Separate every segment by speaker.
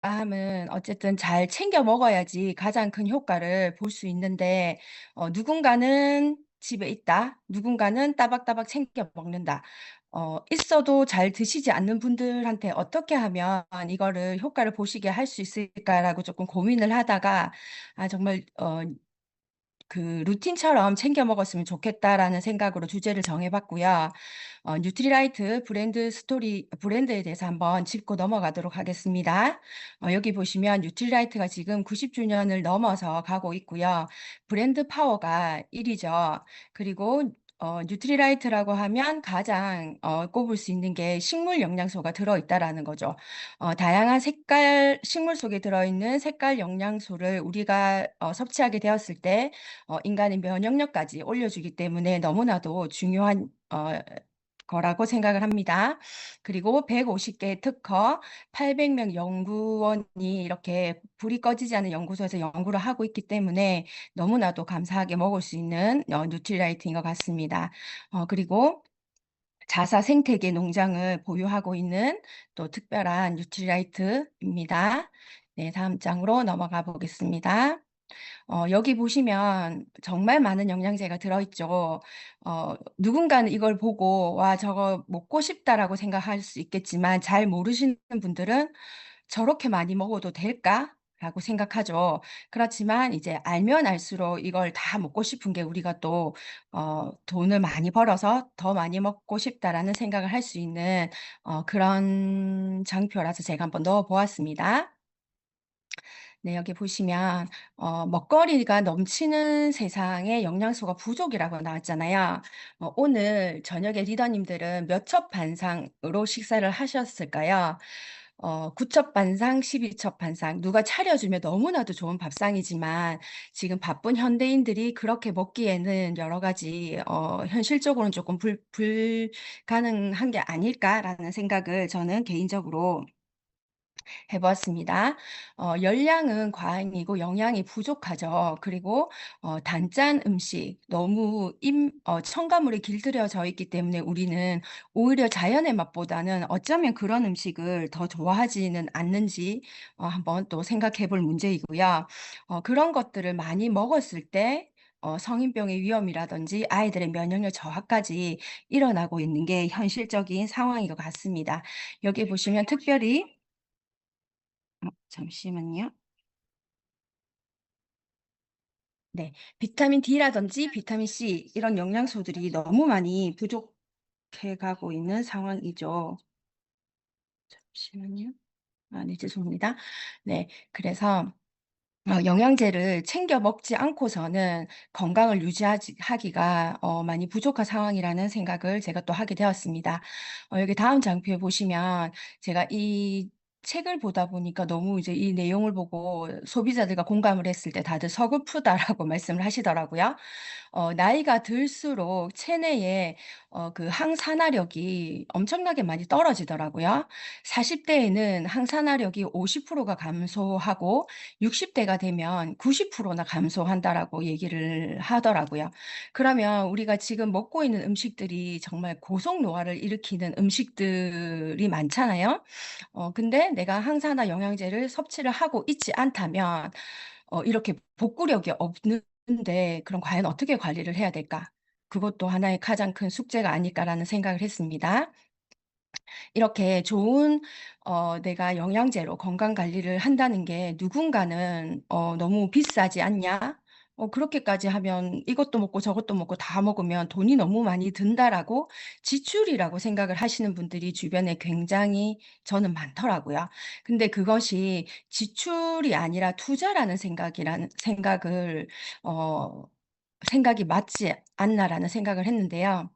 Speaker 1: 함은 어쨌든 잘 챙겨 먹어야지 가장 큰 효과를 볼 수 있는데 누군가는 집에 있다. 누군가는 따박따박 챙겨 먹는다. 있어도 잘 드시지 않는 분들한테 어떻게 하면 이거를 효과를 보시게 할 수 있을까라고 조금 고민을 하다가 정말 그 '루틴처럼 챙겨 먹었으면 좋겠다.'라는 생각으로 주제를 정해 봤고요. 뉴트리라이트 브랜드에 대해서 한번 짚고 넘어가도록 하겠습니다. 여기 보시면 뉴트리라이트가 지금 90 주년을 넘어서 가고 있고요. 브랜드 파워가 1 이죠. 그리고 뉴트리라이트라고 하면 가장 꼽을 수 있는 게 식물 영양소가 들어 있다라는 거죠. 다양한 색깔 식물 속에 들어 있는 색깔 영양소를 우리가 섭취하게 되었을 때 인간의 면역력까지 올려주기 때문에 너무나도 중요한 거라고 생각을 합니다. 그리고 150 개의 특허, 800명 연구원이 이렇게 불이 꺼지지 않은 연구소에서 연구를 하고 있기 때문에 너무나도 감사하게 먹을 수 있는 뉴트리라이트인 것 같습니다. 그리고 자사 생태계 농장을 보유하고 있는 또 특별한 뉴트리라이트입니다. 네, 다음 장으로 넘어가 보겠습니다. 여기 보시면 정말 많은 영양제가 들어있죠. 누군가는 이걸 보고 '와 저거 먹고 싶다.'라고 생각할 수 있겠지만 잘 모르시는 분들은 '저렇게 많이 먹어도 될까?'라고 생각하죠. 그렇지만 이제 알면 알수록 이걸 다 먹고 싶은 게 우리가 또 '돈을 많이 벌어서 더 많이 먹고 싶다.'라는 생각을 할 수 있는 그런 장표라서 제가 한번 넣어 보았습니다. 네, 여기 보시면 먹거리가 넘치는 세상에 영양소가 부족이라고 나왔잖아요. 오늘 저녁에 리더님들은 몇 첩 반상으로 식사를 하셨을까요? 9첩 반상, 12첩 반상. 누가 차려주면 너무나도 좋은 밥상이지만 지금 바쁜 현대인들이 그렇게 먹기에는 여러 가지 현실적으로는 조금 불가능한 게 아닐까라는 생각을 저는 개인적으로 해 보았습니다. 열량은 과잉이고 영양이 부족하죠. 그리고 단짠 음식 너무 첨가물이 길들여져 있기 때문에 우리는 오히려 자연의 맛보다는 어쩌면 그런 음식을 더 좋아하지는 않는지 한번 또 생각해 볼 문제이고요. 그런 것들을 많이 먹었을 때 성인병의 위험이라든지 아이들의 면역력 저하까지 일어나고 있는 게 현실적인 상황인 것 같습니다. 여기 보시면 특별히 잠시만요. 네. 비타민 D라든지 비타민 C 이런 영양소들이 너무 많이 부족해 가고 있는 상황이죠. 잠시만요. 네, 죄송합니다. 네. 그래서 영양제를 챙겨 먹지 않고서는 건강을 유지하지 하기가 많이 부족한 상황이라는 생각을 제가 또 하게 되었습니다. 여기 다음 장표에 보시면 제가 이 책을 보다 보니까 너무 이제 이 내용을 보고 소비자들과 공감을 했을 때 다들 "서글프다."라고 말씀을 하시더라고요. 나이가 들수록 체내에 그 항산화력이 엄청나게 많이 떨어지더라고요. 40 대에는 항산화력이 50%가 감소하고 60 대가 되면 90%나 감소한다라고 얘기를 하더라고요. 그러면 우리가 지금 먹고 있는 음식들이 정말 고속 노화를 일으키는 음식들이 많잖아요. 근데 내가 항산화 영양제를 섭취를 하고 있지 않다면 이렇게 복구력이 없는데 그럼 과연 어떻게 관리를 해야 될까? 그것도 하나의 가장 큰 숙제가 아닐까라는 생각을 했습니다. 이렇게 좋은 내가 영양제로 건강 관리를 한다는 게 누군가는 "너무 비싸지 않냐? 그렇게까지 하면 이것도 먹고 저것도 먹고 다 먹으면 돈이 너무 많이 든다."라고 지출이라고 생각을 하시는 분들이 주변에 굉장히 저는 많더라고요. 근데 그것이 지출이 아니라 투자라는 어 생각이 맞지 않나라는 생각을 했는데요.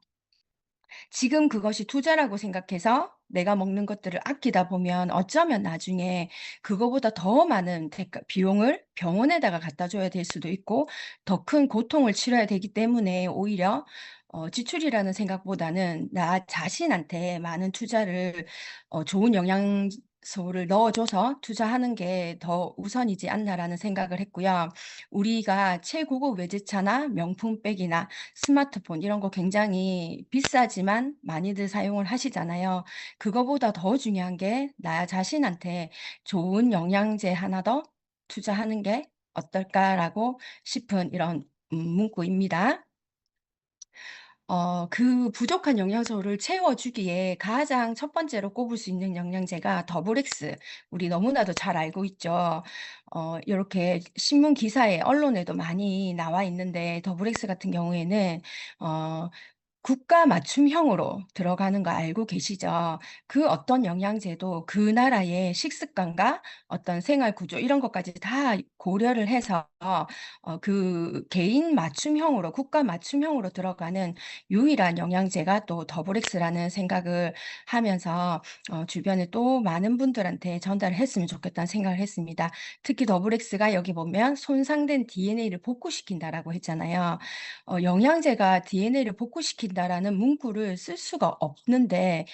Speaker 1: 지금 그것이 투자라고 생각해서 내가 먹는 것들을 아끼다 보면 어쩌면 나중에 그거보다 더 많은 대가 비용을 병원에다가 갖다 줘야 될 수도 있고 더 큰 고통을 치러야 되기 때문에 오히려 지출이라는 생각보다는 나 자신한테 많은 투자를 좋은 영양소 영양소를 넣어 줘서 투자하는 게 더 우선이지 않나라는 생각을 했고요. 우리가 최고급 외제차나 명품백이나 스마트폰 이런 거 굉장히 비싸지만 많이들 사용을 하시잖아요. 그거보다 더 중요한 게 '나 자신한테 좋은 영양제 하나 더 투자하는 게 어떨까?'라고 싶은 이런 문구입니다. 그 부족한 영양소를 채워주기에 가장 첫 번째로 꼽을 수 있는 영양제가 더블엑스. 우리 너무나도 잘 알고 있죠. 요렇게 신문 기사에 언론에도 많이 나와 있는데 더블엑스 같은 경우에는 어 국가 맞춤형으로 들어가는 거 알고 계시죠? 그 어떤 영양제도 그 나라의 식습관과 어떤 생활 구조 이런 것까지 다 고려를 해서 그 개인 맞춤형으로 국가 맞춤형으로 들어가는 유일한 영양제가 또 더블엑스라는 생각을 하면서 주변에 또 많은 분들한테 전달을 했으면 좋겠다는 생각을 했습니다. 특히 더블엑스가 여기 보면 "손상된 DNA를 복구시킨다."라고 했잖아요. 영양제가 DNA를 복구시킨다라는 문구를 쓸 수가 없는데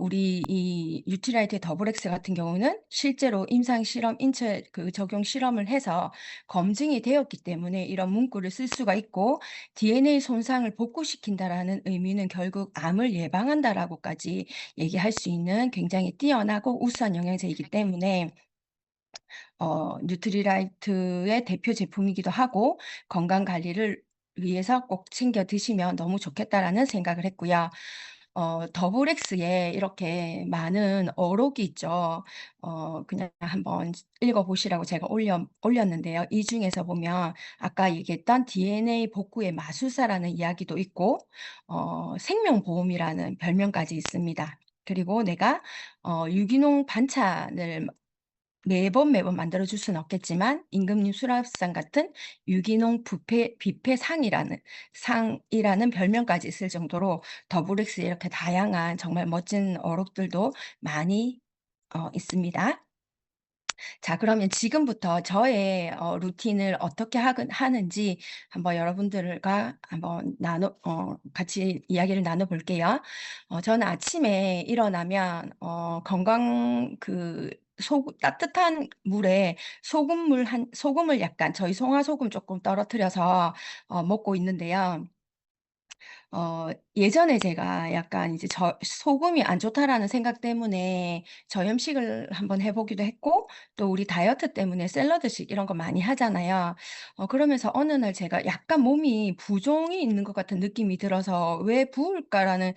Speaker 1: 우리 이 뉴트라이트 더블엑스 같은 경우는 실제로 임상 실험 인체 그 적용 실험을 해서 검증이 되었기 때문에 이런 문구를 쓸 수가 있고 DNA 손상을 복구시킨다라는 의미는 결국 암을 예방한다라고까지 얘기할 수 있는 굉장히 뛰어나고 우수한 영양제이기 때문에 뉴트리라이트의 대표 제품이기도 하고 건강 관리를 위해서 꼭 챙겨 드시면 너무 좋겠다라는 생각을 했고요. 더블엑스에 이렇게 많은 어록이 있죠. 그냥 한번 읽어 보시라고 제가 올렸는데요. 이 중에서 보면 아까 얘기했던 DNA 복구의 마술사라는 이야기도 있고 생명보험이라는 별명까지 있습니다. 그리고 내가 유기농 반찬을 매번 만들어 줄 수는 없겠지만 임금님 수라상 같은 유기농 상이라는 별명까지 있을 정도로 더블엑스에 이렇게 다양한 정말 멋진 어록들도 많이 있습니다. 자 그러면 지금부터 저의 루틴을 어떻게 하는지 한번 여러분들과 한번 같이 이야기를 나눠 볼게요. 저는 아침에 일어나면 건강 따뜻한 물에 소금을 약간 저희 송화소금 조금 떨어뜨려서 먹고 있는데요. 예전에 제가 약간 이제 '소금이 안 좋다.'라는 생각 때문에 저염식을 한번 해 보기도 했고 또 우리 다이어트 때문에 샐러드식 이런 거 많이 하잖아요. 그러면서 어느 날 제가 약간 몸이 부종이 있는 것 같은 느낌이 들어서 '왜 부을까?'라는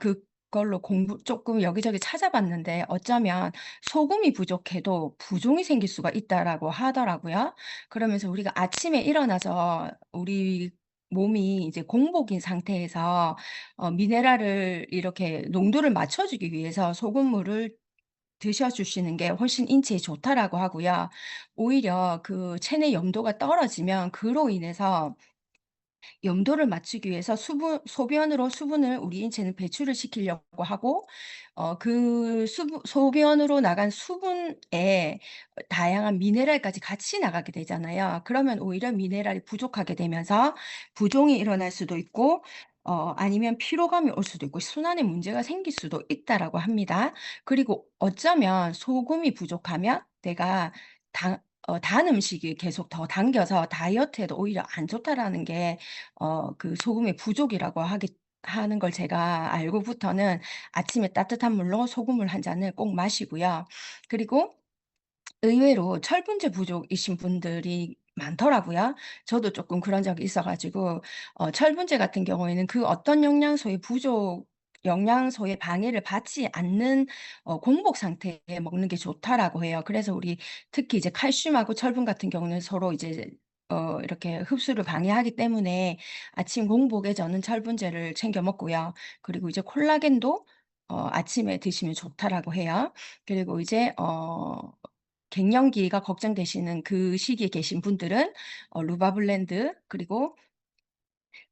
Speaker 1: 그걸로 공부 쪼끔 여기저기 찾아봤는데 어쩌면 "소금이 부족해도 부종이 생길 수가 있다."라고 하더라고요. 그러면서 우리가 아침에 일어나서 우리 몸이 이제 공복인 상태에서 미네랄을 이렇게 농도를 맞춰 주기 위해서 소금물을 드셔 주시는 게 훨씬 인체에 좋다라고 하고요. 오히려 그 체내 염도가 떨어지면 그로 인해서 염도를 맞추기 위해서 소변으로 수분을 우리 인체는 배출을 시키려고 하고 그 수분 소변으로 나간 수분에 다양한 미네랄까지 같이 나가게 되잖아요. 그러면 오히려 미네랄이 부족하게 되면서 부종이 일어날 수도 있고 아니면 피로감이 올 수도 있고 순환에 문제가 생길 수도 있다라고 합니다. 그리고 어쩌면 소금이 부족하면 내가 단 음식이 계속 더 당겨서 다이어트에도 오히려 안 좋다라는 게 그 소금의 부족이라고 하는 걸 제가 알고부터는 아침에 따뜻한 물로 소금물 한 잔을 꼭 마시고요. 그리고 의외로 철분제 부족이신 분들이 많더라고요. 저도 쪼끔 그런 적이 있어 가지고 철분제 같은 경우에는 그 어떤 영양소의 방해를 받지 않는 공복 상태에 먹는 게 좋다라고 해요. 그래서 우리 특히 이제 칼슘하고 철분 같은 경우는 서로 이제 이렇게 흡수를 방해하기 때문에 아침 공복에 저는 철분제를 챙겨 먹고요. 그리고 이제 콜라겐도 아침에 드시면 좋다라고 해요. 그리고 이제 갱년기가 걱정되시는 그 시기에 계신 분들은 루바블렌드 그리고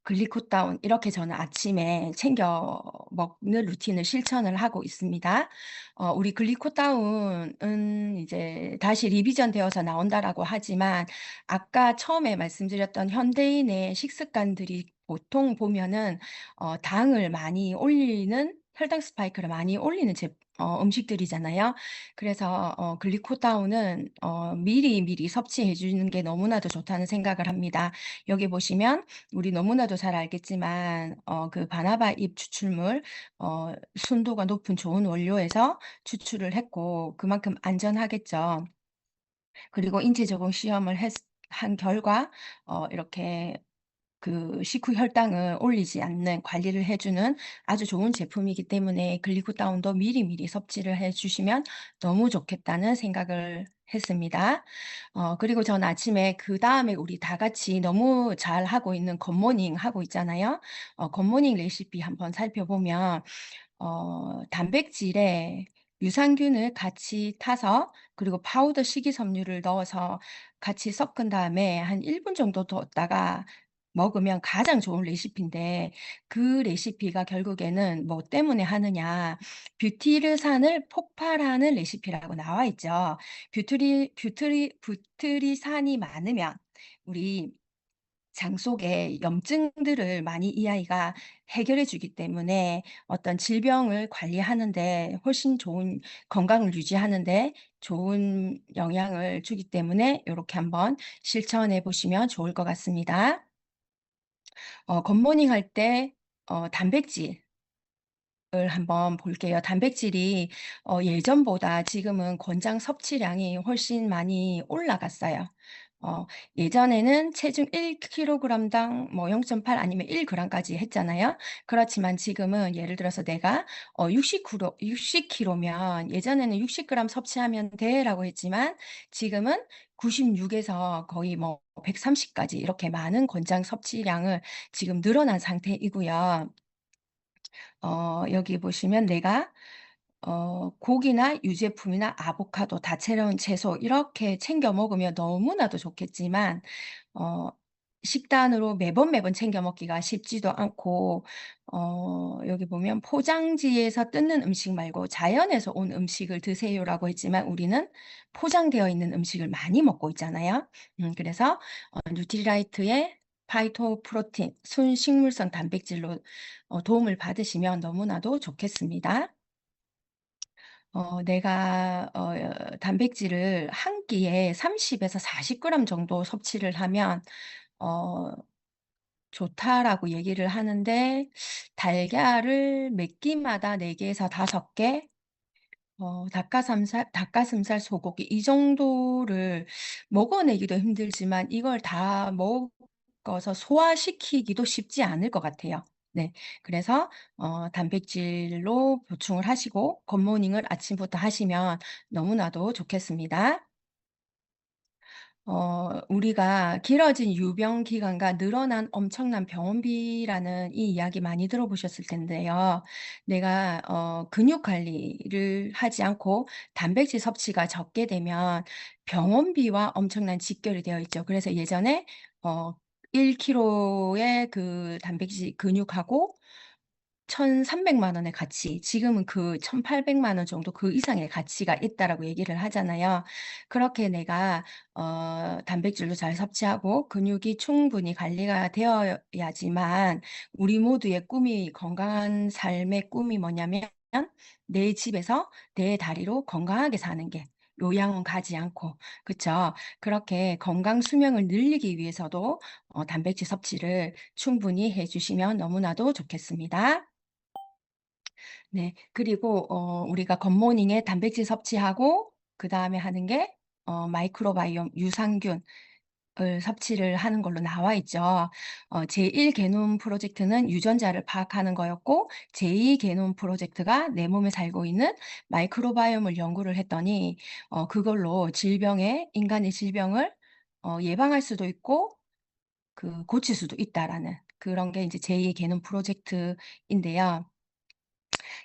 Speaker 1: 글리코다운 이렇게 저는 아침에 챙겨 먹는 루틴을 실천을 하고 있습니다. 우리 글리코다운은 이제 다시 리비전 되어서 나온다라고 하지만 아까 처음에 말씀드렸던 현대인의 식습관들이 보통 보면은 당을 많이 올리는 혈당 스파이크를 많이 올리는 음식들이잖아요. 그래서 글리코다운은 미리미리 섭취해 주는 게 너무나도 좋다는 생각을 합니다. 여기 보시면 우리 너무나도 잘 알겠지만 그 바나바 잎 추출물, 순도가 높은 좋은 원료에서 추출을 했고 그만큼 안전하겠죠. 그리고 인체 적응 시험을 한 결과 이렇게 그 식후 혈당을 올리지 않는 관리를 해 주는 아주 좋은 제품이기 때문에 글리코다운도 미리미리 섭취를 해 주시면 너무 좋겠다는 생각을 했습니다. 그리고 전 아침에 그다음에 우리 다 같이 너무 잘하고 있는 굿모닝 하고 있잖아요. 굿모닝 레시피 한번 살펴보면 단백질에 유산균을 같이 타서 그리고 파우더 식이섬유를 넣어서 같이 섞은 다음에 한 1분 정도 뒀다가 먹으면 가장 좋은 레시피인데 그 레시피가 결국에는 뭐 때문에 하느냐. 뷰티르산을 폭발하는 레시피라고 나와 있죠. 뷰트리산이 많으면 우리 장 속의 염증들을 많이 이 아이가 해결해 주기 때문에 어떤 질병을 관리하는 데 훨씬 좋은 건강을 유지하는 데 좋은 영향을 주기 때문에 요렇게 한번 실천해 보시면 좋을 것 같습니다. 굿모닝 할 때 단백질 을 한번 볼게요. 단백질이 예전보다 지금은 권장 섭취량이 훨씬 많이 올라갔어요. 어 예전에는 체중 1 킬로그램당 뭐 0.8 아니면 1 그램까지 했잖아요. 그렇지만 지금은 예를 들어서 내가 60 킬로면 예전에는 60 그램 섭취하면 돼라고 했지만 지금은 96 에서 거의 뭐 130 까지 이렇게 많은 권장 섭취량을 지금 늘어난 상태이고요. 여기 보시면 내가 고기나 유제품이나 아보카도, 다채로운 채소 이렇게 챙겨 먹으면 너무나도 좋겠지만 어 식단으로 매번 챙겨 먹기가 쉽지도 않고 여기 보면 "포장지에서 뜯는 음식 말고 자연에서 온 음식을 드세요."라고 했지만 우리는 포장되어 있는 음식을 많이 먹고 있잖아요. 그래서 뉴트리라이트의 파이토프로틴, 순식물성 단백질로 도움을 받으시면 너무나도 좋겠습니다. 내가 단백질을 한 끼에 30 에서 40 그램 정도 섭취를 하면 어 좋다라고 얘기를 하는데 달걀을 몇 끼마다 4 개에서 5 개, 닭가슴살, 소고기 이 정도를 먹어내기도 힘들지만 이걸 다 먹어서 소화시키기도 쉽지 않을 것 같아요. 네. 그래서 단백질로 보충을 하시고 굿모닝을 아침부터 하시면 너무나도 좋겠습니다. 우리가 길어진 유병 기간과 늘어난 엄청난 병원비라는 이 이야기 많이 들어보셨을 텐데요. 내가 근육 관리를 하지 않고 단백질 섭취가 적게 되면 병원비와 엄청난 직결이 되어 있죠. 그래서 예전에 어 1 킬로의 그 단백질 근육하고 1,300만 원의 가치, 지금은 그 1,800만 원 정도 그 이상의 가치가 있다라고 얘기를 하잖아요. 그렇게 내가 단백질도 잘 섭취하고 근육이 충분히 관리가 되어야지만 우리 모두의 꿈이 건강한 삶의 꿈이 뭐냐면 내 집에서 내 다리로 건강하게 사는 게 요양원 가지 않고 그쵸. 그렇게 건강 수명을 늘리기 위해서도 단백질 섭취를 충분히 해 주시면 너무나도 좋겠습니다. 네. 그리고 우리가 굿모닝에 단백질 섭취하고 그다음에 하는 게 마이크로바이옴 유산균을 섭취를 하는 걸로 나와 있죠. 제1 게놈 프로젝트는 유전자를 파악하는 거였고 제2 게놈 프로젝트가 내 몸에 살고 있는 마이크로바이옴을 연구를 했더니 그걸로 인간의 질병을 예방할 수도 있고 고칠 수도 있다라는 그런 게 이제 제2 게놈 프로젝트인데요.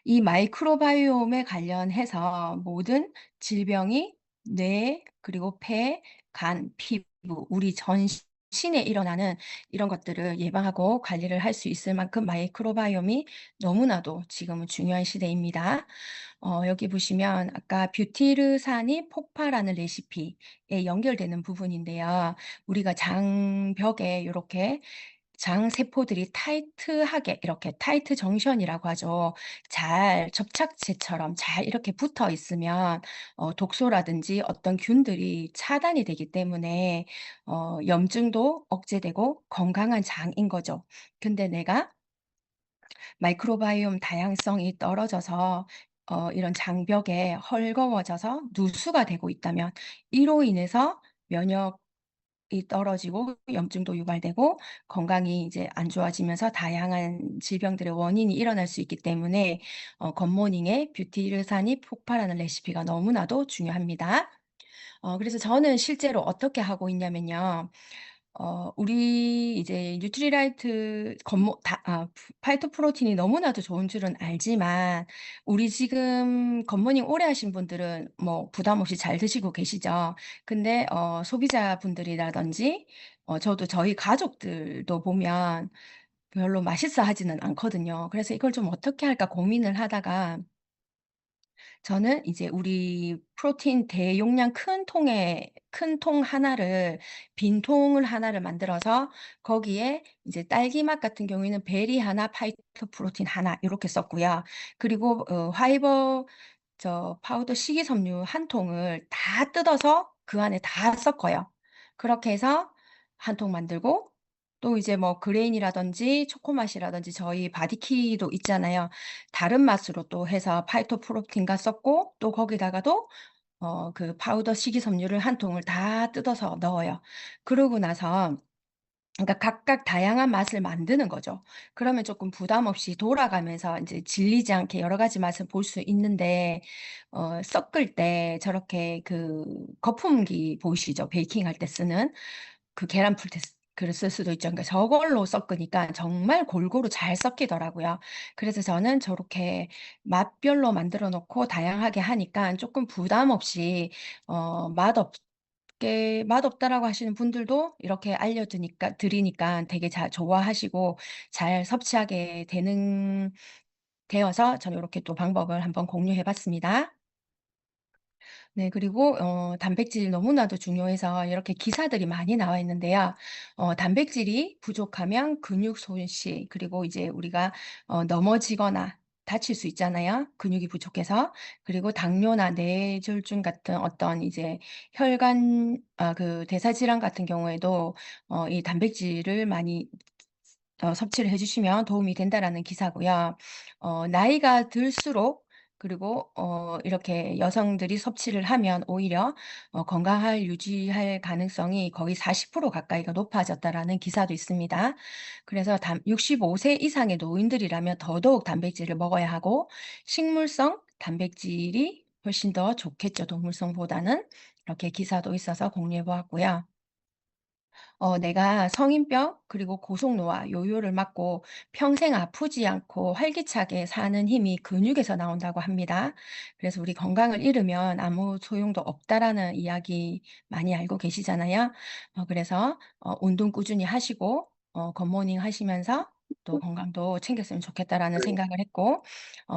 Speaker 1: 이 마이크로바이옴에 관련해서 모든 질병이 뇌 그리고 폐, 간, 피부 우리 전신에 일어나는 이런 것들을 예방하고 관리를 할 수 있을 만큼 마이크로바이옴이 너무나도 지금은 중요한 시대입니다. 여기 보시면 아까 뷰티르산이 폭발하는 레시피에 연결되는 부분인데요. 우리가 장벽에 요렇게 장 세포들이 타이트하게 이렇게 타이트 정션이라고 하죠. 잘 접착제처럼 잘 이렇게 붙어 있으면 독소라든지 어떤 균들이 차단이 되기 때문에 염증도 억제되고 건강한 장인 거죠. 근데 내가 마이크로바이옴 다양성이 떨어져서 이런 장벽에 헐거워져서 누수가 되고 있다면, 이로 인해서 면역이 떨어지고 염증도 유발되고 건강이 이제 안 좋아지면서 다양한 질병들의 원인이 일어날 수 있기 때문에 굿모닝에 뷰티르산이 폭발하는 레시피가 너무나도 중요합니다. 그래서 저는 실제로 어떻게 하고 있냐면요. 우리 이제 뉴트리라이트 겉모 다 파이토프로틴이 너무나도 좋은 줄은 알지만, 우리 지금 굿모닝 오래 하신 분들은 뭐 부담 없이 잘 드시고 계시죠. 근데 소비자분들이라든지 저도 저희 가족들도 보면 별로 맛있어 하지는 않거든요. 그래서 이걸 좀 어떻게 할까 고민을 하다가, 저는 이제 우리 프로틴 대용량 큰 통 하나를 빈 통을 하나를 만들어서 거기에 이제 딸기 맛 같은 경우에는 베리 하나, 파이토프로틴 하나 요렇게 썼고요. 그리고 화이버 파우더 식이섬유 한 통을 다 뜯어서 그 안에 다 섞어요. 그렇게 해서 한 통 만들고, 또 이제 뭐 그레인이라든지 초코맛이라든지 저희 바디키도 있잖아요. 다른 맛으로 또 해서 파이토프로틴과 섞고, 또 거기다가도 그 파우더 식이섬유를 한 통을 다 뜯어서 넣어요. 그러고 나서, 그러니까 각각 다양한 맛을 만드는 거죠. 그러면 쪼끔 부담 없이 돌아가면서 인제 질리지 않게 여러 가지 맛을 볼 수 있는데, 섞을 때 저렇게 그 거품기 보이시죠? 베이킹할 때 쓰는 그 계란 풀 때 그를 쓸 수도 있죠. 그러니까 저걸로 섞으니까 정말 골고루 잘 섞이더라고요. 그래서 저는 저렇게 맛별로 만들어 놓고 다양하게 하니까 쪼끔 부담 없이 맛없다라고 하시는 분들도 이렇게 드리니까 되게 좋아하시고 잘 섭취하게 되어서 저는 요렇게 또 방법을 한번 공유해 봤습니다. 네. 그리고 단백질이 너무나도 중요해서 이렇게 기사들이 많이 나와 있는데요. 단백질이 부족하면 근육 손실, 그리고 이제 우리가 넘어지거나 다칠 수 있잖아요, 근육이 부족해서. 그리고 당뇨나 뇌졸중 같은 어떤 이제 혈관 그 대사 질환 같은 경우에도 이 단백질을 많이 섭취를 해 주시면 도움이 된다라는 기사고요. 나이가 들수록, 그리고 이렇게 여성들이 섭취를 하면 오히려 건강을 유지할 가능성이 거의 40% 가까이가 높아졌다라는 기사도 있습니다. 그래서 65세 이상의 노인들이라면 더더욱 단백질을 먹어야 하고, 식물성 단백질이 훨씬 더 좋겠죠, 동물성보다는. 이렇게 기사도 있어서 공유해 보았고요. 내가 성인병 그리고 고속노화, 요요를 막고 평생 아프지 않고 활기차게 사는 힘이 근육에서 나온다고 합니다. 그래서 우리 건강을 잃으면 아무 소용도 없다라는 이야기 많이 알고 계시잖아요. 그래서 운동 꾸준히 하시고 굿모닝 하시면서 또 건강도 챙겼으면 좋겠다라는 생각을 했고,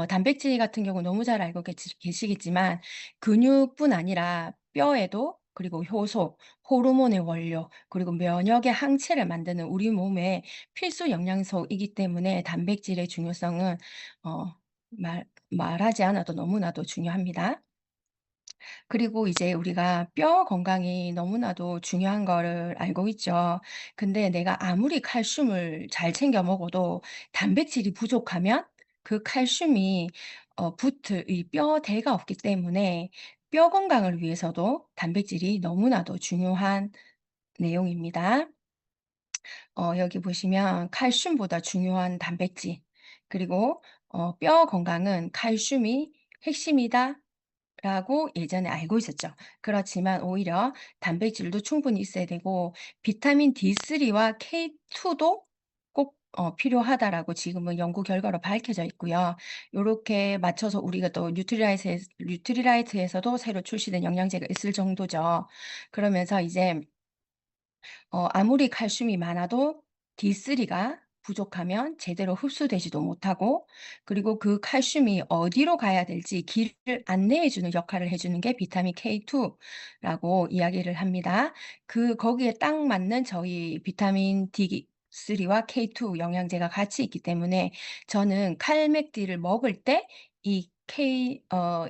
Speaker 1: 단백질 같은 경우 너무 잘 알고 계시겠지만 근육뿐 아니라 뼈에도, 그리고 효소, 호르몬의 원료, 그리고 면역의 항체를 만드는 우리 몸의 필수 영양소이기 때문에 단백질의 중요성은 어 말하지 않아도 너무나도 중요합니다. 그리고 이제 우리가 뼈 건강이 너무나도 중요한 거를 알고 있죠. 근데 내가 아무리 칼슘을 잘 챙겨 먹어도 단백질이 부족하면 그 칼슘이 붙을 이 뼈대가 없기 때문에 뼈 건강을 위해서도 단백질이 너무나도 중요한 내용입니다. 여기 보시면 칼슘보다 중요한 단백질, 그리고 뼈 건강은 칼슘이 핵심이다라고 예전에 알고 있었죠. 그렇지만 오히려 단백질도 충분히 있어야 되고 비타민 D3와 K2도 꼭 필요하다라고 지금은 연구 결과로 밝혀져 있고요. 요렇게 맞춰서 우리가 또 뉴트리라이트에서도 새로 출시된 영양제가 있을 정도죠. 그러면서 이제 아무리 칼슘이 많아도 D3가 부족하면 제대로 흡수되지도 못하고, 그리고 그 칼슘이 어디로 가야 될지 길을 안내해 주는 역할을 해 주는 게 비타민 K2라고 이야기를 합니다. 거기에 딱 맞는 저희 비타민 D D3와 K2 영양제가 같이 있기 때문에 저는 칼맥디를 먹을 때 이 D3와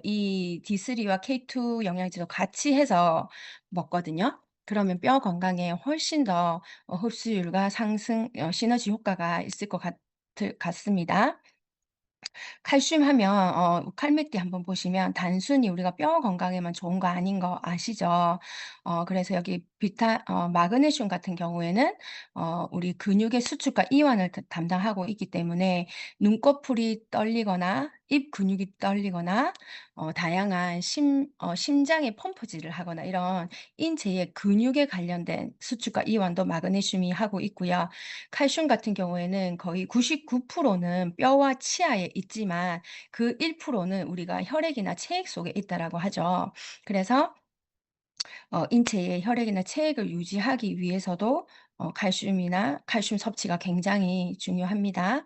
Speaker 1: K2 영양제도 같이 해서 먹거든요. 그러면 뼈 건강에 훨씬 더 흡수율과 상승 시너지 효과가 있을 것 같습니다. 칼슘 하면 칼맥디 한번 보시면 단순히 우리가 뼈 건강에만 좋은 거 아닌 거 아시죠? 그래서 여기 마그네슘 같은 경우에는 우리 근육의 수축과 이완을 담당하고 있기 때문에 눈꺼풀이 떨리거나 입 근육이 떨리거나 다양한 심장의 펌프질을 하거나 이런 인체의 근육에 관련된 수축과 이완도 마그네슘이 하고 있고요. 칼슘 같은 경우에는 거의 99%는 뼈와 치아에 있지만 그 1%는 우리가 혈액이나 체액 속에 있다라고 하죠. 그래서 인체의 혈액이나 체액을 유지하기 위해서도 칼슘 섭취가 굉장히 중요합니다.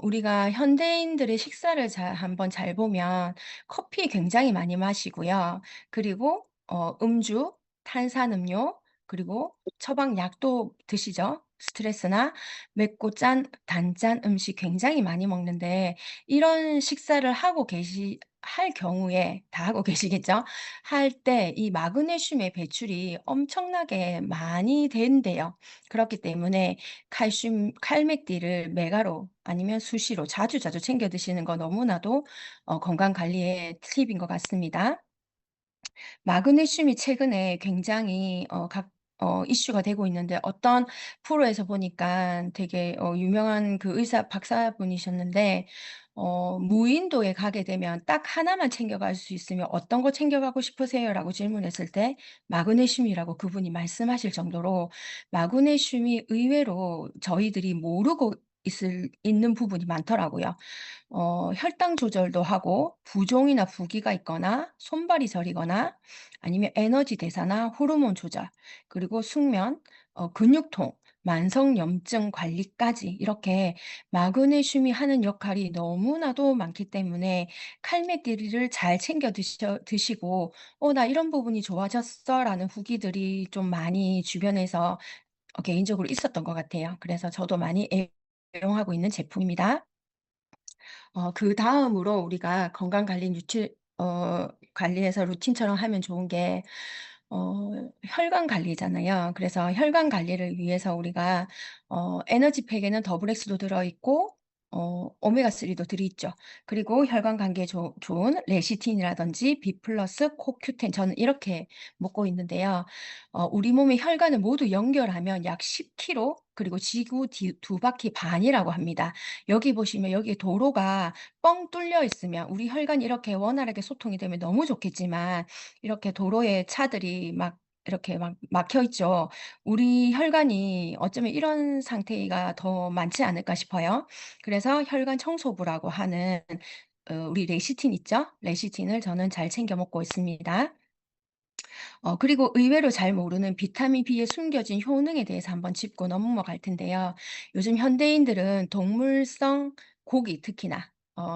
Speaker 1: 우리가 현대인들의 식사를 한번 잘 보면 커피 굉장히 많이 마시고요. 그리고 음주, 탄산음료, 그리고 처방약도 드시죠. 스트레스나 맵고 단짠 음식 굉장히 많이 먹는데 이런 식사를 할 경우에 다 하고 계시겠죠? 할 때 이 마그네슘의 배출이 엄청나게 많이 된대요. 그렇기 때문에 칼맥디를 메가로 아니면 수시로 자주자주 챙겨 드시는 거 너무나도 건강 관리의 팁인 것 같습니다. 마그네슘이 최근에 굉장히 이슈가 되고 있는데 어떤 프로에서 보니까 되게 유명한 그 의사 박사분이셨는데 "무인도에 가게 되면 딱 하나만 챙겨갈 수 있으면 어떤 거 챙겨가고 싶으세요?"라고 질문했을 때 마그네슘이라고 그분이 말씀하실 정도로 마그네슘이 의외로 저희들이 모르고 있는 부분이 많더라고요. 혈당 조절도 하고 부종이나 부기가 있거나 손발이 저리거나 아니면 에너지 대사나 호르몬 조절, 그리고 숙면, 근육통, 만성 염증 관리까지 이렇게 마그네슘이 하는 역할이 너무나도 많기 때문에 칼맥기를 잘 챙겨 드시고 나 이런 부분이 좋아졌어."라는 후기들이 좀 많이 주변에서 개인적으로 있었던 것 같아요. 그래서 저도 많이 애용하고 있는 제품입니다. 그다음으로 우리가 건강 관리 관리해서 루틴처럼 하면 좋은 게 혈관 관리잖아요. 그래서 혈관 관리를 위해서 우리가 에너지팩에는 더블엑스도 들어 있고 오메가3도 들어 있죠. 그리고 혈관 관계에 좋은 레시틴이라든지 B+ 코큐텐, 저는 이렇게 먹고 있는데요. 우리 몸의 혈관을 모두 연결하면 약 10km, 그리고 지구 두 바퀴 반이라고 합니다. 여기 보시면 여기 도로가 뻥 뚫려 있으면 우리 혈관이 이렇게 원활하게 소통이 되면 너무 좋겠지만 이렇게 도로에 차들이 막 이렇게 막 막혀 있죠. 우리 혈관이 어쩌면 이런 상태가 더 많지 않을까 싶어요. 그래서 혈관 청소부라고 하는 우리 레시틴 있죠? 레시틴을 저는 잘 챙겨 먹고 있습니다. 그리고 의외로 잘 모르는 비타민 B의 숨겨진 효능에 대해서 한번 짚고 넘어갈 텐데요. 요즘 현대인들은 동물성 고기, 특히나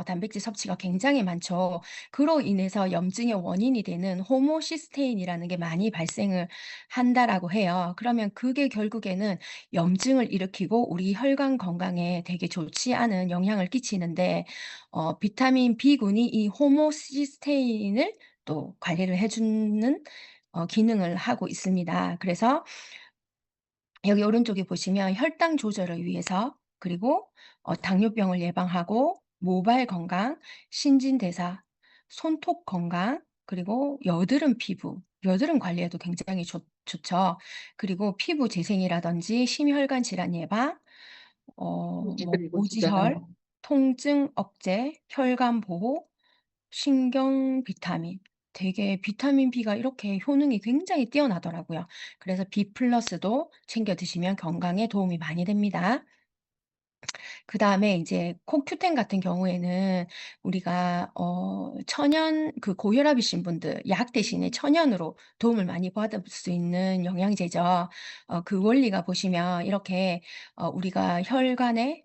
Speaker 1: 단백질 섭취가 굉장히 많죠. 그로 인해서 염증의 원인이 되는 호모시스테인이라는 게 많이 발생을 한다라고 해요. 그러면 그게 결국에는 염증을 일으키고 우리 혈관 건강에 되게 좋지 않은 영향을 끼치는데 비타민 B군이 이 호모시스테인을 또 관리를 해 주는 기능을 하고 있습니다. 그래서 여기 오른쪽에 보시면 혈당 조절을 위해서, 그리고 당뇨병을 예방하고 모발 건강, 신진대사, 손톱 건강, 그리고 여드름 관리에도 굉장히 좋죠. 그리고 피부 재생이라든지 심혈관 질환 예방, 뭐
Speaker 2: 그리고 진짜
Speaker 1: 고지혈, 통증 억제, 혈관 보호, 신경 비타민, 되게 비타민 B가 이렇게 효능이 굉장히 뛰어나더라고요. 그래서 B 플러스도 챙겨 드시면 건강에 도움이 많이 됩니다. 그다음에 이제 코큐텐 같은 경우에는 우리가 천연, 고혈압이신 분들 약 대신에 천연으로 도움을 많이 받을 수 있는 영양제죠. 그 원리가 보시면 이렇게 우리가 혈관에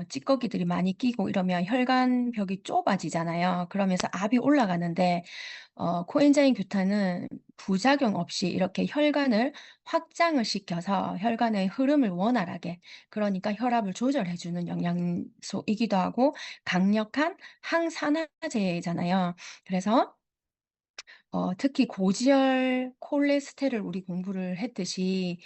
Speaker 1: 찌꺼기들이 많이 끼고 이러면 혈관벽이 좁아지잖아요. 그러면서 압이 올라가는데 코엔자임 규탄은 부작용 없이 이렇게 혈관을 확장을 시켜서 혈관의 흐름을 원활하게, 그러니까 혈압을 조절해 주는 영양소이기도 하고 강력한 항산화제잖아요. 그래서 특히 고지혈 콜레스테롤 우리 공부를 했듯이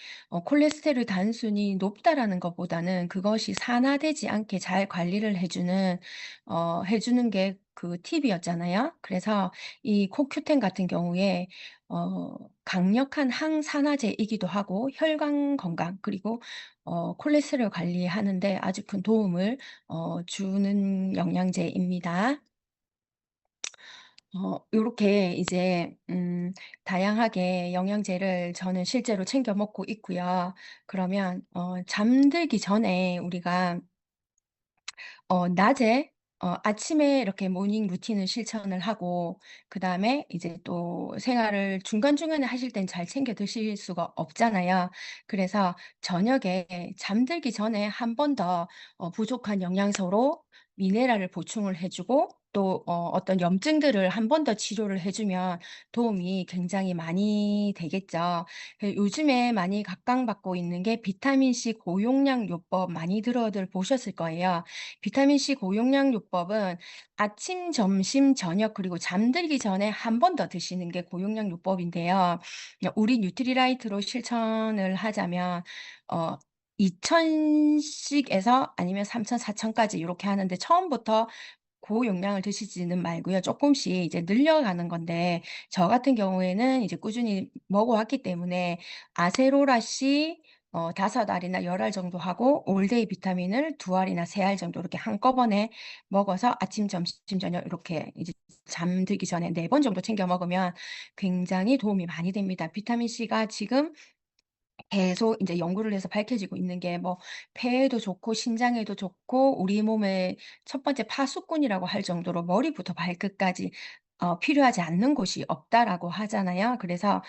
Speaker 1: 콜레스테롤 단순히 높다라는 것보다는 그것이 산화되지 않게 잘 관리를 해 주는 게 그 팁이었잖아요. 그래서 이 코큐텐 같은 경우에 강력한 항산화제이기도 하고 혈관 건강 그리고 콜레스테롤 관리하는 데 아주 큰 도움을 주는 영양제입니다. 요렇게 이제 다양하게 영양제를 저는 실제로 챙겨 먹고 있고요. 그러면 잠들기 전에 우리가 낮에 아침에 이렇게 모닝 루틴을 실천을 하고 그다음에 이제 또 생활을 중간중간에 하실 땐 잘 챙겨 드실 수가 없잖아요. 그래서 저녁에 잠들기 전에 한 번 더 부족한 영양소로 미네랄을 보충을 해 주고 또 어떤 염증들을 한 번 더 치료를 해 주면 도움이 굉장히 많이 되겠죠. 요즘에 많이 각광받고 있는 게 비타민 C 고용량 요법 많이 들어들 보셨을 거예요. 비타민 C 고용량 요법은 아침, 점심, 저녁 그리고 잠들기 전에 한 번 더 드시는 게 고용량 요법인데요. 우리 뉴트리라이트로 실천을 하자면 어 2,000 씩에서 아니면 3,000, 4,000 까지 요렇게 하는데 처음부터 고용량을 드시지는 말고요. 쪼끔씩 이제 늘려가는 건데 저 같은 경우에는 이제 꾸준히 먹어 왔기 때문에 아세로라씨 5 알이나 10알 정도 하고 올데이 비타민을 2 알이나 3알 정도 이렇게 한꺼번에 먹어서 아침, 점심, 저녁 이렇게 이제 잠들기 전에 4번 정도 챙겨 먹으면 굉장히 도움이 많이 됩니다. 비타민 C가 지금 계속 인제 연구를 해서 밝혀지고 있는 게 뭐 폐에도 좋고 신장에도 좋고 우리 몸의 첫 번째 파수꾼이라고 할 정도로 머리부터 발끝까지 필요하지 않는 곳이 없다라고 하잖아요. 그래서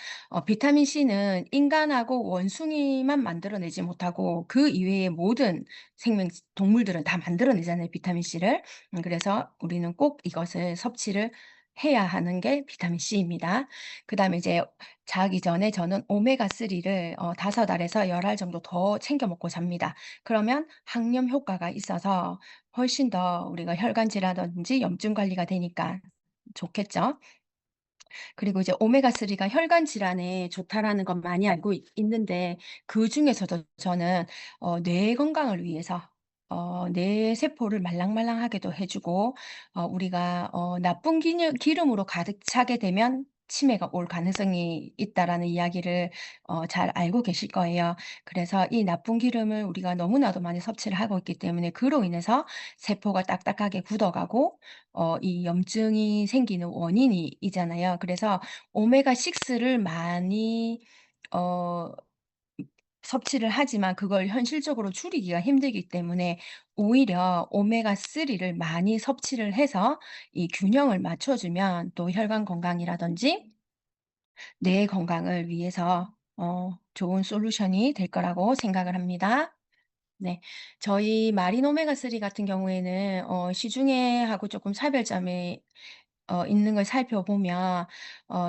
Speaker 1: 비타민 C는 인간하고 원숭이만 만들어내지 못하고 그 이외의 모든 생명 동물들은 다 만들어내잖아요, 비타민 C를. 그래서 우리는 꼭 이것을 섭취를 해야 하는 게 비타민 C입니다. 그다음에 이제 자기 전에 저는 오메가3를 5 알에서 10알 정도 더 챙겨 먹고 잡니다. 그러면 항염 효과가 있어서 훨씬 더 우리가 혈관 질환이라든지 염증 관리가 되니까 좋겠죠. 그리고 이제 오메가3가 혈관 질환에 좋다라는 건 많이 알고 있는데 그중에서도 저는 뇌 건강을 위해서 뇌 세포를 말랑말랑하게도 해 주고 우리가 나쁜 기름으로 가득 차게 되면 치매가 올 가능성이 있다라는 이야기를 잘 알고 계실 거예요. 그래서 이 나쁜 기름을 우리가 너무나도 많이 섭취를 하고 있기 때문에 그로 인해서 세포가 딱딱하게 굳어가고 이 염증이 생기는 원인이잖아요. 그래서 오메가6를 많이 어 섭취를 하지만 그걸 현실적으로 줄이기가 힘들기 때문에 오히려 오메가3를 많이 섭취를 해서 이 균형을 맞춰 주면 또 혈관 건강이라든지 뇌 건강을 위해서 좋은 솔루션이 될 거라고 생각을 합니다. 네. 저희 마린 오메가3 같은 경우에는 시중에하고 조금 차별점이 있는 걸 살펴보면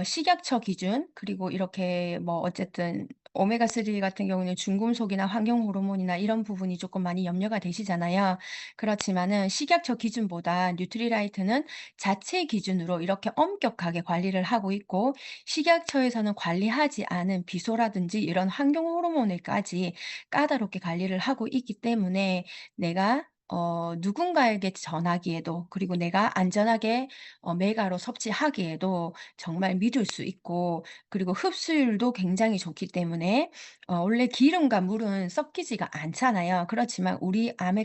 Speaker 1: 식약처 기준 그리고 이렇게 뭐 어쨌든 오메가3 같은 경우는 중금속이나 환경 호르몬이나 이런 부분이 조금 많이 염려가 되시잖아요. 그렇지만은 식약처 기준보다 뉴트리라이트는 자체 기준으로 이렇게 엄격하게 관리를 하고 있고 식약처에서는 관리하지 않은 비소라든지 이런 환경 호르몬을까지 까다롭게 관리를 하고 있기 때문에 내가 누군가에게 전하기에도 그리고 내가 안전하게 메가로 섭취하기에도 정말 믿을 수 있고 그리고 흡수율도 굉장히 좋기 때문에 원래 기름과 물은 섞이지가 않잖아요. 그렇지만 우리 아메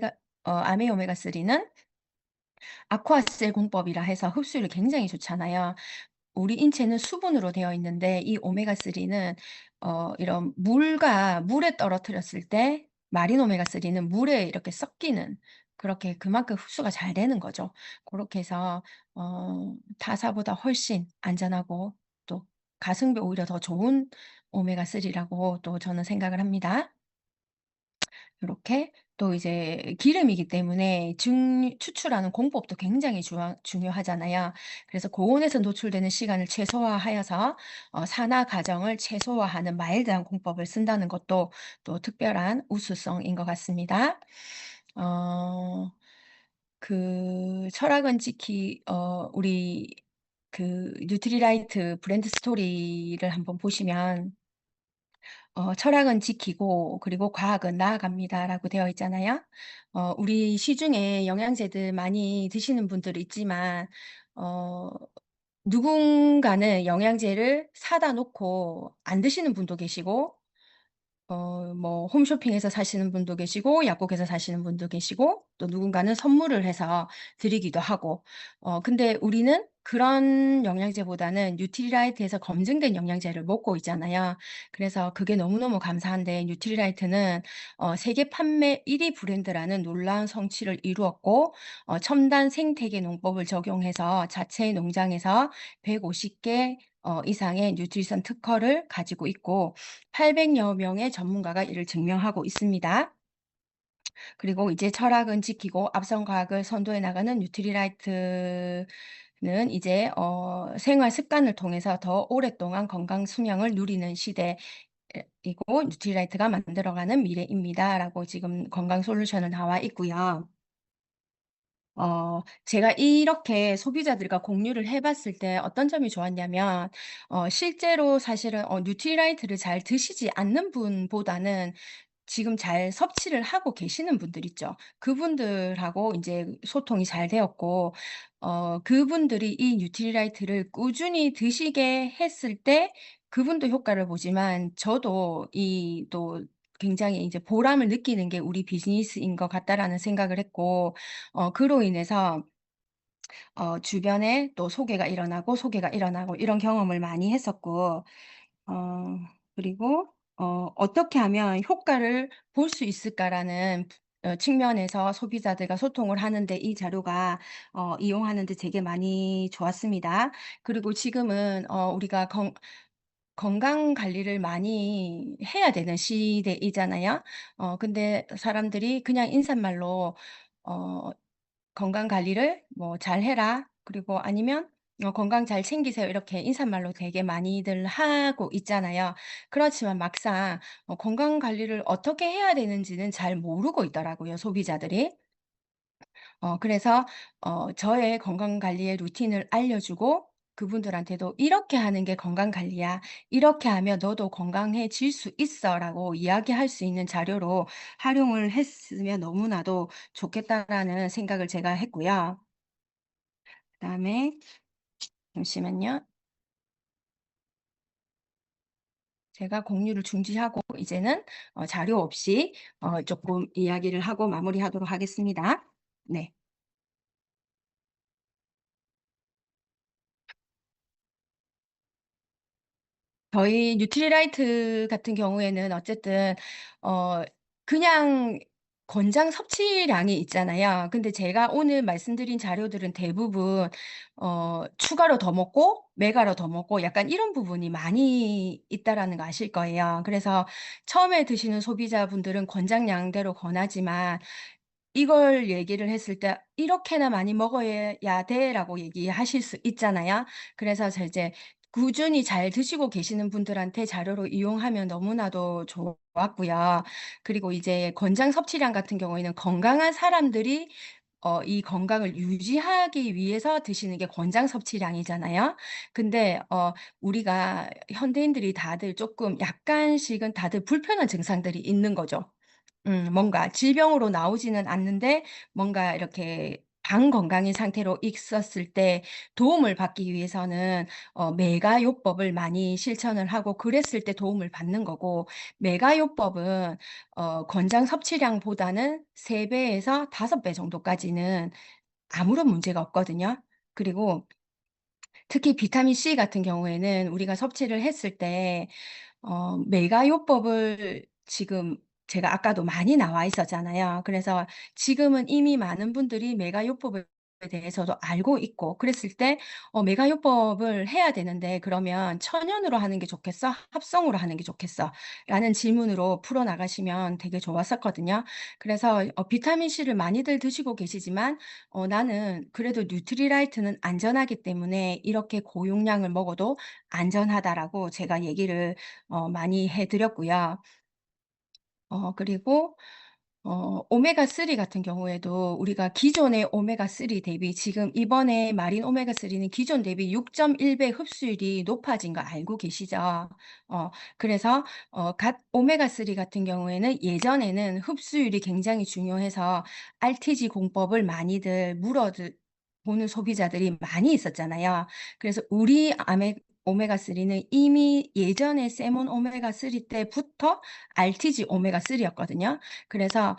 Speaker 1: 오메가3는 아쿠아셀 공법이라 해서 흡수율이 굉장히 좋잖아요. 우리 인체는 수분으로 되어 있는데 이 오메가3는 이런 물에 떨어뜨렸을 때 마린 오메가3는 물에 이렇게 섞이는 그렇게 그만큼 흡수가 잘 되는 거죠. 그렇게 해서 타사보다 훨씬 안전하고 또 가성비 오히려 더 좋은 오메가3라고 또 저는 생각을 합니다. 요렇게 또 이제 기름이기 때문에 증 추출하는 공법도 굉장히 중요하잖아요. 그래서 고온에서 노출되는 시간을 최소화하여서 산화 과정을 최소화하는 마일드한 공법을 쓴다는 것도 또 특별한 우수성인 것 같습니다. 어 철학은 지키 우리 뉴트리라이트 브랜드 스토리를 한번 보시면 "철학은 지키고 그리고 과학은 나아갑니다."라고 되어 있잖아요. 우리 시중에 영양제들 많이 드시는 분들이 있지만 어 누군가는 영양제를 사다 놓고 안 드시는 분도 계시고 뭐 홈쇼핑에서 사시는 분도 계시고 약국에서 사시는 분도 계시고 또 누군가는 선물을 해서 드리기도 하고 근데 우리는 그런 영양제보다는 뉴트리라이트에서 검증된 영양제를 먹고 있잖아요. 그래서 그게 너무너무 감사한데 뉴트리라이트는 세계 판매 1위 브랜드라는 놀라운 성취를 이루었고 첨단 생태계 농법을 적용해서 자체 농장에서 150개 이상의 뉴트리션 특허를 가지고 있고 800여 명의 전문가가 이를 증명하고 있습니다. 그리고 이제 철학은 지키고 앞선 과학을 선도해 나가는 뉴트리라이트는 이제 생활 습관을 통해서 더 오랫동안 건강 수명을 누리는 시대 이고 뉴트리라이트가 만들어가는 미래입니다라고 지금 건강 솔루션을 나와 있고요. 제가 이렇게 소비자들과 공유를 해 봤을 때 어떤 점이 좋았냐면 실제로 사실은 뉴트리라이트를 잘 드시지 않는 분보다는 지금 잘 섭취를 하고 계시는 분들 있죠. 그분들하고 인제 소통이 잘 되었고 그분들이 이 뉴트리라이트를 꾸준히 드시게 했을 때 그분도 효과를 보지만 저도 이 또 굉장히 이제 '보람을 느끼는 게 우리 비즈니스인 것 같다.'라는 생각을 했고 그로 인해서 주변에 또 소개가 일어나고 이런 경험을 많이 했었고 어 그리고 '어떻게 하면 효과를 볼 수 있을까.'라는 측면에서 소비자들과 소통을 하는데 이 자료가 이용하는 데 되게 많이 좋았습니다. 그리고 지금은 우리가 건강 관리를 많이 해야 되는 시대이잖아요. 근데 사람들이 그냥 인사말로 어 건강 관리를 뭐 "잘해라." 그리고 아니면 "건강 잘 챙기세요." 이렇게 인사말로 되게 많이들 하고 있잖아요. 그렇지만 막상 건강 관리를 어떻게 해야 되는지는 잘 모르고 있더라고요, 소비자들이. 그래서 저의 건강 관리의 루틴을 알려주고 그분들한테도 "이렇게 하는 게 건강 관리야. 이렇게 하면 너도 건강해질 수 있어."라고 이야기할 수 있는 자료로 활용을 했으면 너무나도 좋겠다라는 생각을 제가 했고요. 그다음에 잠시만요. 제가 공유를 중지하고 이제는 자료 없이 쪼끔 이야기를 하고 마무리하도록 하겠습니다. 네. 저희 뉴트리라이트 같은 경우에는 어쨌든 어 그냥 권장 섭취량이 있잖아요. 근데 제가 오늘 말씀드린 자료들은 대부분 추가로 더 먹고 메가로 더 먹고 약간 이런 부분이 많이 있다라는 거 아실 거예요. 그래서 처음에 드시는 소비자분들은 권장량대로 권하지만 이걸 얘기를 했을 때 "이렇게나 많이 먹어야 돼."라고 얘기하실 수 있잖아요. 그래서 이제 꾸준히 잘 드시고 계시는 분들한테 자료로 이용하면 너무나도 좋았고요. 그리고 이제 권장 섭취량 같은 경우에는 건강한 사람들이 이 건강을 유지하기 위해서 드시는 게 권장 섭취량이잖아요. 근데 우리가 현대인들이 다들 쪼끔 약간씩은 다들 불편한 증상들이 있는 거죠. 뭔가 질병으로 나오지는 않는데 뭔가 이렇게 반건강인 상태로 있었을 때 도움을 받기 위해서는 메가요법을 많이 실천을 하고 그랬을 때 도움을 받는 거고 메가요법은 권장 섭취량보다는 3 배에서 5배 정도까지는 아무런 문제가 없거든요. 그리고 특히 비타민 C 같은 경우에는 우리가 섭취를 했을 때 메가요법을 지금 제가 아까도 많이 나와 있었잖아요. 그래서 지금은 이미 많은 분들이 메가요법을 대해서도 알고 있고 그랬을 때 "메가요법을 해야 되는데 그러면 천연으로 하는 게 좋겠어? 합성으로 하는 게 좋겠어?" 라는 질문으로 풀어 나가시면 되게 좋았었거든요. 그래서 비타민 C를 많이들 드시고 계시지만 "나는 그래도 뉴트리라이트는 안전하기 때문에 이렇게 고용량을 먹어도 안전하다."라고 제가 얘기를 많이 해 드렸고요. 그리고 오메가3 같은 경우에도 우리가 기존의 오메가3 대비 지금 이번에 마린 오메가3는 기존 대비 6.1배 흡수율이 높아진 거 알고 계시죠? 그래서 갓 오메가3 같은 경우에는 예전에는 흡수율이 굉장히 중요해서 RTG 공법을 많이들 물어 보는 소비자들이 많이 있었잖아요. 그래서 우리 오메가3는 이미 예전에 세몬 오메가3 때부터 RTG 오메가3 였거든요. 그래서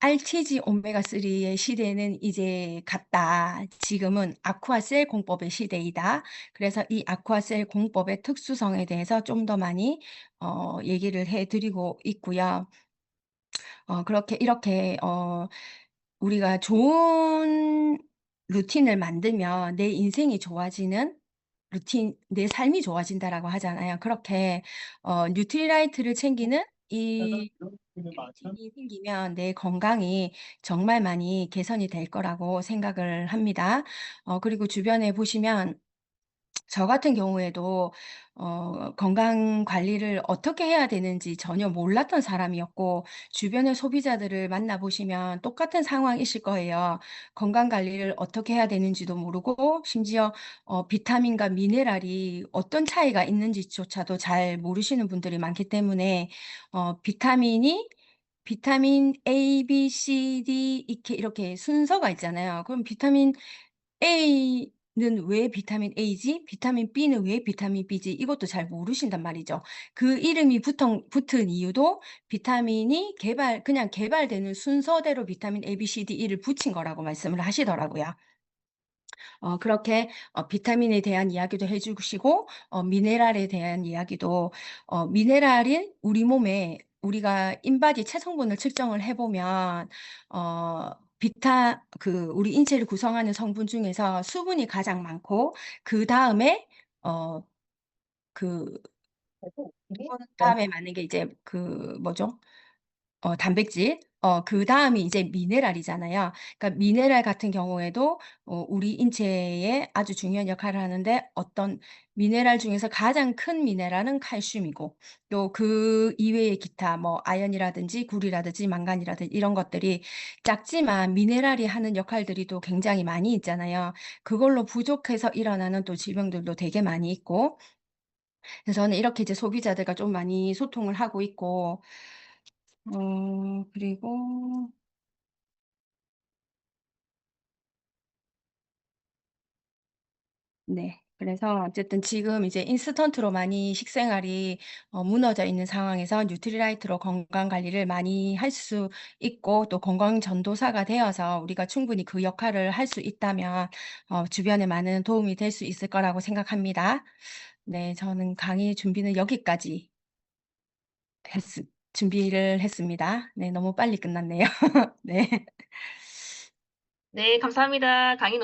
Speaker 1: "RTG 오메가3의 시대는 이제 갔다. 지금은 아쿠아셀 공법의 시대이다." 그래서 이 아쿠아셀 공법의 특수성에 대해서 좀 더 많이 얘기를 해 드리고 있고요. 그렇게 이렇게 우리가 좋은 루틴을 만들면 내 인생이 좋아지는 루틴 '내 삶이 좋아진다.'라고 하잖아요. 그렇게 뉴트리라이트를 챙기는 이 루틴이 생기면 내 건강이 정말 많이 개선이 될 거라고 생각을 합니다. 그리고 주변에 보시면 저 같은 경우에도 건강 관리를 어떻게 해야 되는지 전혀 몰랐던 사람이었고 주변의 소비자들을 만나 보시면 똑같은 상황이실 거예요. 건강 관리를 어떻게 해야 되는지도 모르고 심지어 비타민과 미네랄이 어떤 차이가 있는지조차도 잘 모르시는 분들이 많기 때문에 비타민 A, B, C, D 이렇게 순서가 있잖아요. 그럼 비타민 A는 왜 비타민 A지? 비타민 B는 왜 비타민 B지? 이것도 잘 모르신단 말이죠. 그 이름이 붙은 이유도 비타민이 그냥 개발되는 순서대로 비타민 A, B, C, D, E를 붙인 거라고 말씀을 하시더라고요. 그렇게 비타민에 대한 이야기도 해 주시고 미네랄에 대한 이야기도 미네랄이 우리 몸에 우리가 인바디 체성분을 측정을 해 보면 우리 인체를 구성하는 성분 중에서 수분이 가장 많고 그다음에 어 그 그다음에 많은 게 이제 뭐죠? 단백질. 그다음이 이제 미네랄이잖아요. 그러니까 미네랄 같은 경우에도 우리 인체에 아주 중요한 역할을 하는데 어떤 미네랄 중에서 가장 큰 미네랄은 칼슘이고 또 그 이외의 기타 뭐 아연이라든지 구리라든지 망간이라든지 이런 것들이 작지만 미네랄이 하는 역할들이 또 굉장히 많이 있잖아요. 그걸로 부족해서 일어나는 또 질병들도 되게 많이 있고 그래서 저는 이렇게 이제 소비자들과 좀 많이 소통을 하고 있고 그리고 네. 그래서 어쨌든 지금 이제 인스턴트로 많이 식생활이 무너져 있는 상황에서 뉴트리라이트로 건강 관리를 많이 할 수 있고 또 건강 전도사가 되어서 우리가 충분히 그 역할을 할 수 있다면 주변에 많은 도움이 될 수 있을 거라고 생각합니다. 네. 저는 강의 준비는 여기까지 했 준비를 했습니다. 네. 너무 빨리 끝났네요. 네.
Speaker 2: 네, 감사합니다. 강의